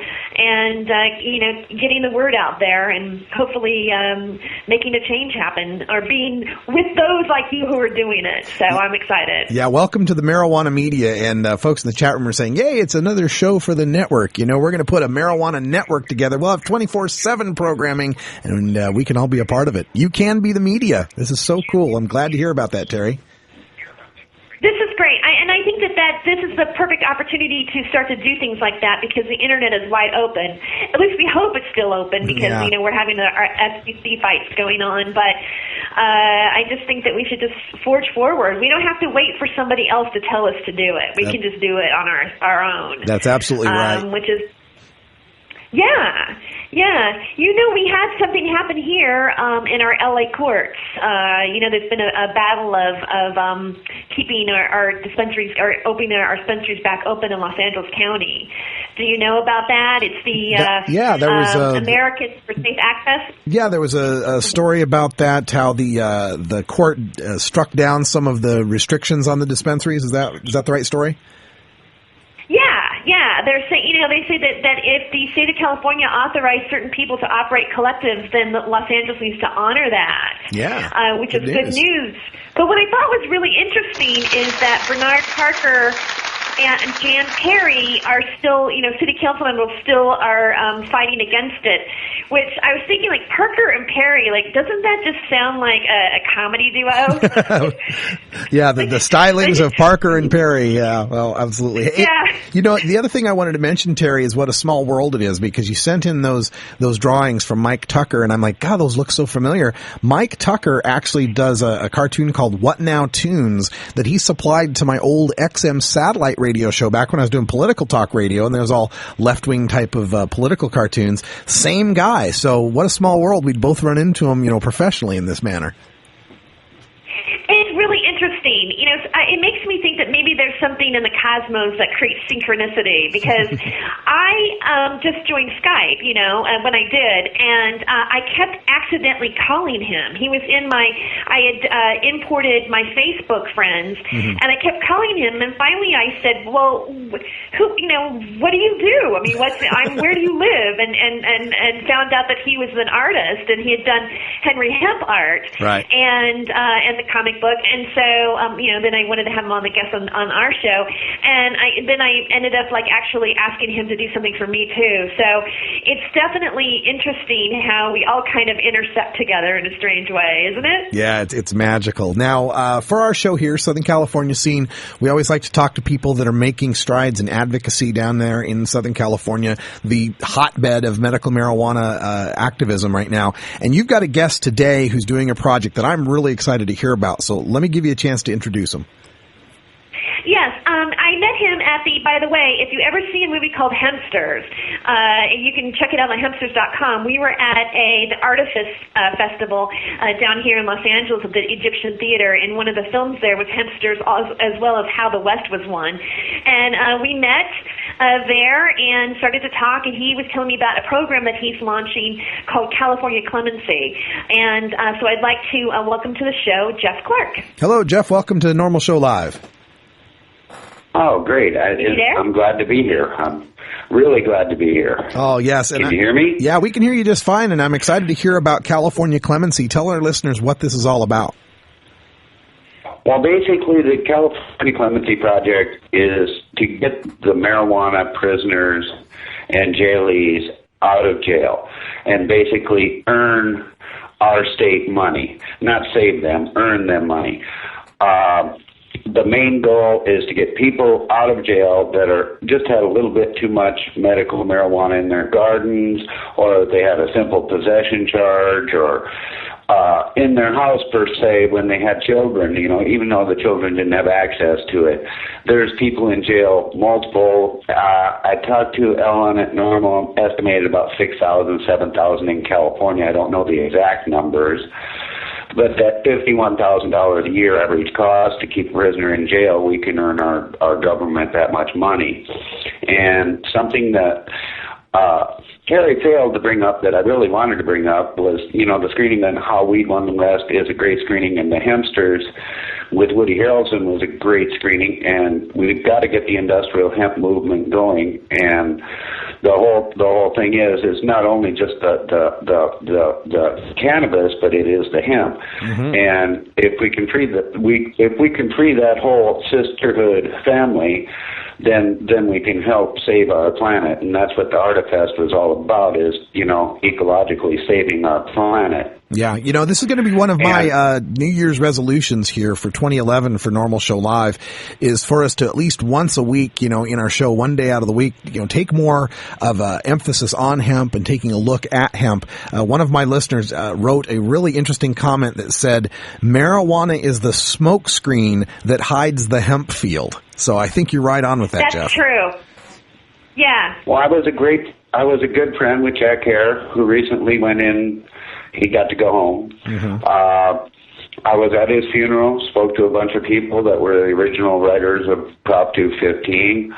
Speaker 18: you know, getting the word out there and hopefully making a change happen or being with those like you who are doing it. So I'm excited.
Speaker 6: Yeah, welcome to the marijuana media. And folks in the chat room are saying, yay, it's another show for the network. You know, we're going to put a marijuana network together. We'll have 24/7 programming, and we can all be a part of it. You can be the media. This is so cool. I'm glad to hear about that, Terry.
Speaker 18: This is great. And I think that this is the perfect opportunity to start to do things like that because the internet is wide open. At least we hope it's still open because, you know, we're having our SEC fights going on. But I just think that we should just forge forward. We don't have to wait for somebody else to tell us to do it. We can just do it on our own.
Speaker 6: That's absolutely right.
Speaker 18: Which is, yeah. You know, we had something happen here in our LA courts. You know, there's been a battle of keeping our dispensaries or opening our dispensaries back open in Los Angeles County. Do you know about that? It's the
Speaker 6: there was
Speaker 18: Americans for Safe Access.
Speaker 6: Yeah, there was a story about that. How the court struck down some of the restrictions on the dispensaries. Is that the right story?
Speaker 18: Yeah, they're saying, you know, they say that if the state of California authorized certain people to operate collectives, then Los Angeles needs to honor that.
Speaker 6: Yeah,
Speaker 18: which is good news. But what I thought was really interesting is that Bernard Parker and Jan Perry are still, you know, city council members still are fighting against it, which I was thinking, like, Parker and Perry, like, doesn't that just sound like a comedy duo?
Speaker 6: Yeah, the stylings of Parker and Perry. Yeah, well, absolutely.
Speaker 18: Yeah.
Speaker 6: You know, the other thing I wanted to mention, Terry, is what a small world it is, because you sent in those drawings from Mike Tucker, and I'm like, God, those look so familiar. Mike Tucker actually does a cartoon called What Now Tunes that he supplied to my old XM satellite radio show back when I was doing political talk radio, and there was all left-wing type of political cartoons. Same guy. So what a small world. We'd both run into him, you know, professionally in this manner.
Speaker 18: It's really interesting. You know, it makes me think that maybe there's something in the cosmos that creates synchronicity, because I just joined Skype, you know, when I did, and I kept accidentally calling him. He was in I had imported my Facebook friends, and I kept calling him, and finally I said, well, you know, what do you do? I mean, where do you live? And found out that he was an artist, and he had done Henry Hemp art,
Speaker 6: right,
Speaker 18: and the comic book, and so, you know, then I wanted to have him on the guest on on our show, and I ended up like actually asking him to do something for me too. So it's definitely interesting how we all kind of intersect together in a strange way, isn't it?
Speaker 6: Yeah, it's magical. Now, for our show here, Southern California Scene, we always like to talk to people that are making strides in advocacy down there in Southern California, the hotbed of medical marijuana activism right now. And you've got a guest today who's doing a project that I'm really excited to hear about. So let me give you a chance to introduce him.
Speaker 18: Yes, I met him at by the way, if you ever see a movie called Hempsters, you can check it out on hempsters.com. We were at the Artifice Festival down here in Los Angeles at the Egyptian Theater, and one of the films there was Hempsters as well as How the West Was Won. And we met there and started to talk, and he was telling me about a program that he's launching called California Clemency. And so I'd like to welcome to the show Jeff Clark.
Speaker 6: Hello, Jeff. Welcome to Normal Show Live.
Speaker 19: Oh, great. I'm glad to be here. I'm really glad to be here.
Speaker 6: Oh, yes.
Speaker 19: Can you hear me?
Speaker 6: Yeah, we can hear you just fine, and I'm excited to hear about California Clemency. Tell our listeners what this is all about.
Speaker 19: Well, basically, the California Clemency Project is to get the marijuana prisoners and jailees out of jail and basically earn our state money. Not save them, earn them money. The main goal is to get people out of jail that are just had a little bit too much medical marijuana in their gardens, or they had a simple possession charge, or in their house per se when they had children, even though the children didn't have access to it. There's people in jail, multiple. I talked to Ellen at NORML, estimated about 6,000, 7,000 in California. I don't know the exact numbers. But that $51,000 a year average cost to keep a prisoner in jail, we can earn our government that much money. And something that Carrie failed to bring up that I really wanted to bring up was, the screening on How Weed Won the West is a great screening, and the Hempsters with Woody Harrelson was a great screening, and we've got to get the industrial hemp movement going. And the whole thing is not only just the cannabis, but it is the hemp. Mm-hmm. And if we can free that whole sisterhood family, then we can help save our planet. And that's what the Artifest was all about, is, ecologically saving our planet.
Speaker 6: Yeah, this is going to be one of my New Year's resolutions here for 2011 for Normal Show Live, is for us to at least once a week, in our show, one day out of the week, take more of emphasis on hemp and taking a look at hemp. One of my listeners wrote a really interesting comment that said, marijuana is the smoke screen that hides the hemp field. So I think you're right on with that, Jeff.
Speaker 18: That's true. Yeah.
Speaker 19: Well, I was a good friend with Jack Hare, who recently went in. He got to go home. Mm-hmm. I was at his funeral, spoke to a bunch of people that were the original writers of Prop 215,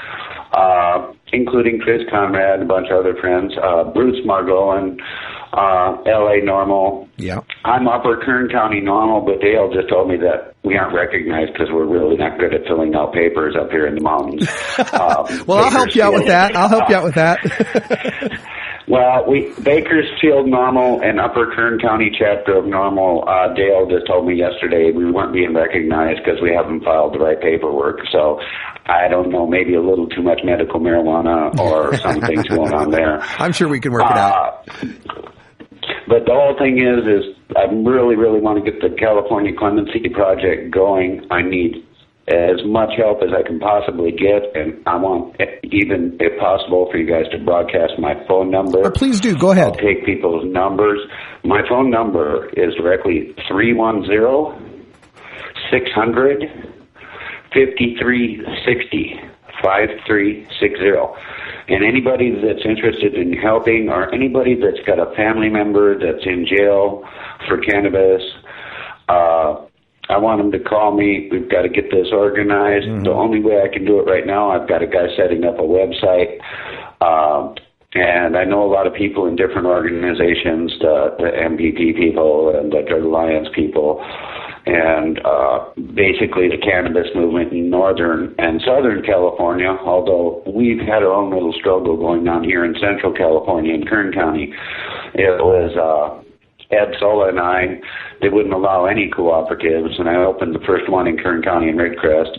Speaker 19: including Chris Conrad and a bunch of other friends, Bruce Margolin, L.A. NORML.
Speaker 6: Yeah.
Speaker 19: I'm Upper Kern County NORML, but Dale just told me that we aren't recognized because we're really not good at filling out papers up here in the mountains.
Speaker 6: Well, I'll help you out with that.
Speaker 19: Well, Bakersfield NORML and Upper Kern County chapter of NORML, Dale just told me yesterday we weren't being recognized because we haven't filed the right paperwork. So I don't know, maybe a little too much medical marijuana or something's going on there.
Speaker 6: I'm sure we can work it out.
Speaker 19: But the whole thing is I really, really want to get the California Clemency Project going. I need as much help as I can possibly get, and I want, even if possible, for you guys to broadcast my phone number.
Speaker 6: Please do. Go ahead.
Speaker 19: I'll take people's numbers. My phone number is directly 310-600-5360. 5360. And anybody that's interested in helping, or anybody that's got a family member that's in jail for cannabis, I want them to call me. We've got to get this organized. Mm-hmm. The only way I can do it right now, I've got a guy setting up a website, and I know a lot of people in different organizations, the MVP people and the Drug Alliance people, and basically the cannabis movement in Northern and Southern California, although we've had our own little struggle going on here in Central California in Kern County. It was Ed Sola and they wouldn't allow any cooperatives, and I opened the first one in Kern County in Ridgecrest.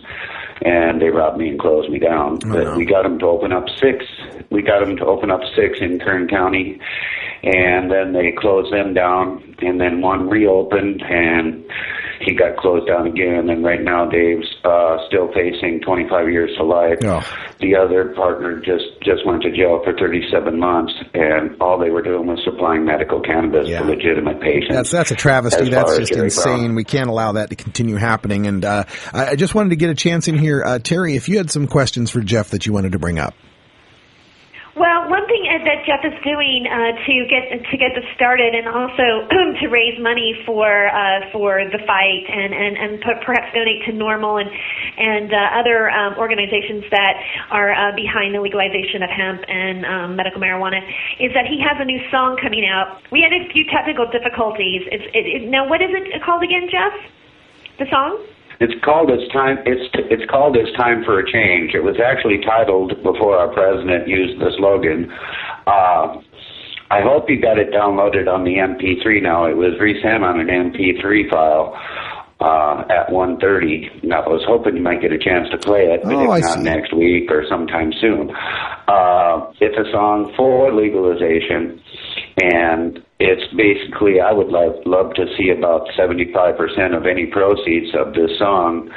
Speaker 19: and they robbed me and closed me down. But we got them to open up 6. We got them to open up 6 in Kern County, and then they closed them down, and then one reopened, and he got closed down again. And right now, Dave's still facing 25 years to life.
Speaker 6: Oh.
Speaker 19: The other partner just went to jail for 37 months, and all they were doing was supplying medical cannabis to legitimate patients.
Speaker 6: That's a travesty. That's just
Speaker 19: Jerry
Speaker 6: insane.
Speaker 19: Brown.
Speaker 6: We can't allow that to continue happening. And I just wanted to get a chance in here. Terry, if you had some questions for Jeff that you wanted to bring up.
Speaker 18: Well, one thing that Jeff is doing to get this started, and also to raise money for the fight, and perhaps donate to NORML and other organizations that are behind the legalization of hemp and medical marijuana, is that he has a new song coming out. We had a few technical difficulties. Now, what is it called again, Jeff? The song?
Speaker 19: It's called It's Time. It's called It's Time for a Change. It was actually titled before our president used the slogan. I hope you got it downloaded on the MP3 now. It was resent on an MP3 file at 1:30. Now, I was hoping you might get a chance to play it, but if not next week or sometime soon. It's a song for legalization, and it's basically, I would love to see about 75% of any proceeds of this song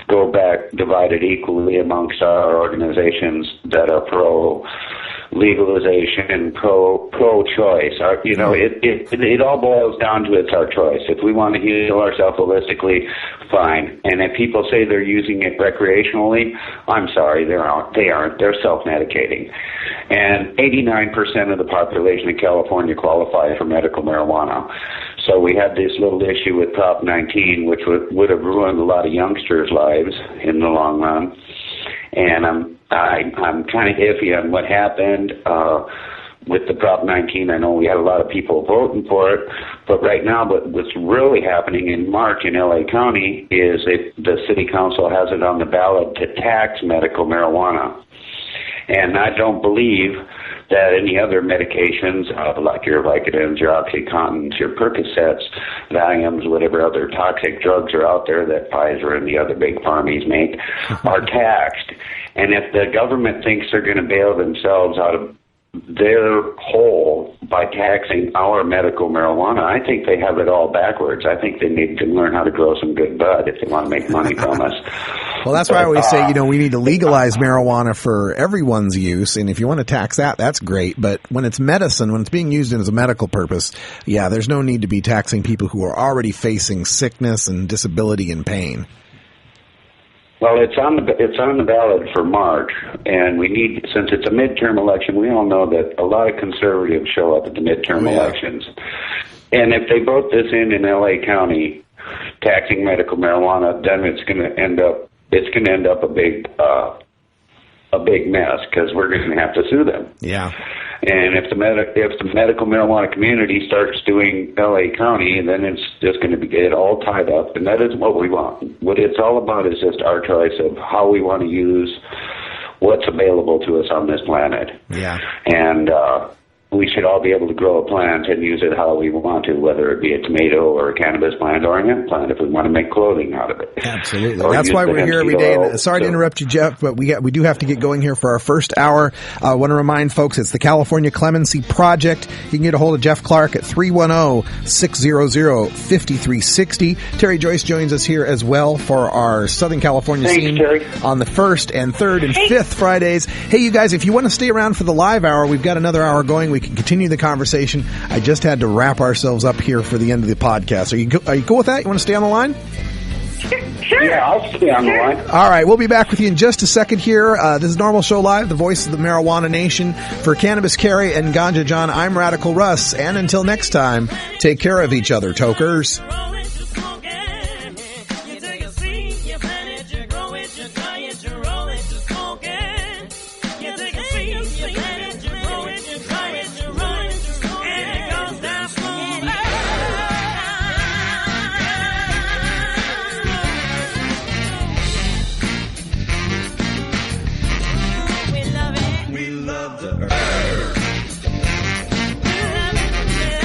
Speaker 19: go back divided equally amongst our organizations that are pro-legalization and pro-choice. It all boils down to it's our choice. If we want to heal ourselves holistically, fine. And if people say they're using it recreationally, I'm sorry, they aren't. They're self-medicating. And 89% of the population in California qualify for medical marijuana. So we had this little issue with Prop 19, which would have ruined a lot of youngsters' lives in the long run. And I'm kind of iffy on what happened with the Prop 19. I know we had a lot of people voting for it, but right now, what's really happening in March in LA County is the city council has it on the ballot to tax medical marijuana. And I don't believe that any other medications, like your Vicodins, your OxyContins, your Percocets, Valiums, whatever other toxic drugs are out there that Pfizer and the other big pharmies make, are taxed. And if the government thinks they're going to bail themselves out of their hole by taxing our medical marijuana, I think they have it all backwards. I think they need to learn how to grow some good bud if they want to make money from us.
Speaker 6: Well, that's why I always say, we need to legalize marijuana for everyone's use. And if you want to tax that, that's great. But when it's medicine, when it's being used as a medical purpose, there's no need to be taxing people who are already facing sickness and disability and pain.
Speaker 19: Well, it's on the ballot for March, and we need, since it's a midterm election, we all know that a lot of conservatives show up at the midterm elections. And if they vote this in LA County, taxing medical marijuana, then it's going to end up a big mess, because we're going to have to sue them.
Speaker 6: Yeah.
Speaker 19: And if the medical marijuana community starts doing LA County, then it's just going to get all tied up, and that isn't what we want. What it's all about is just our choice of how we want to use what's available to us on this planet.
Speaker 6: Yeah.
Speaker 19: And we should all be able to grow a plant and use it how we want to, whether it be a tomato or a cannabis plant or a hemp plant, if we want to make clothing out of it.
Speaker 6: Absolutely. That's why we're here every day. And sorry to interrupt you, Jeff, but we do have to get going here for our first hour. I want to remind folks it's the California Clemency Project. You can get a hold of Jeff Clark at 310-600-5360. Terry Joyce joins us here as well for our Southern California scene on the 1st and 3rd and 5th Fridays. Hey, you guys, if you want to stay around for the live hour, we've got another hour going. We can continue the conversation. I just had to wrap ourselves up here for the end of the podcast. Are you cool with that? You want to stay on the line?
Speaker 18: Sure.
Speaker 19: Yeah, I'll stay on the line.
Speaker 6: All right, we'll be back with you in just a second here. This is NORML Show Live, the voice of the marijuana nation. For Cannabis Carrie and Ganja John, I'm Radical Russ. And until next time, take care of each other, tokers.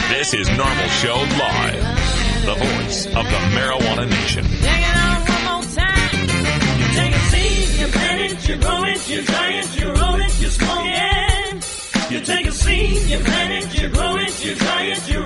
Speaker 1: This is NORML Show Live, the voice of the marijuana nation.
Speaker 11: Take it on one more time. You take a seat. it, you grow it, you dry it, you roll it, you smoke it. You take a seed, you plant it, you grow it, you dry it, you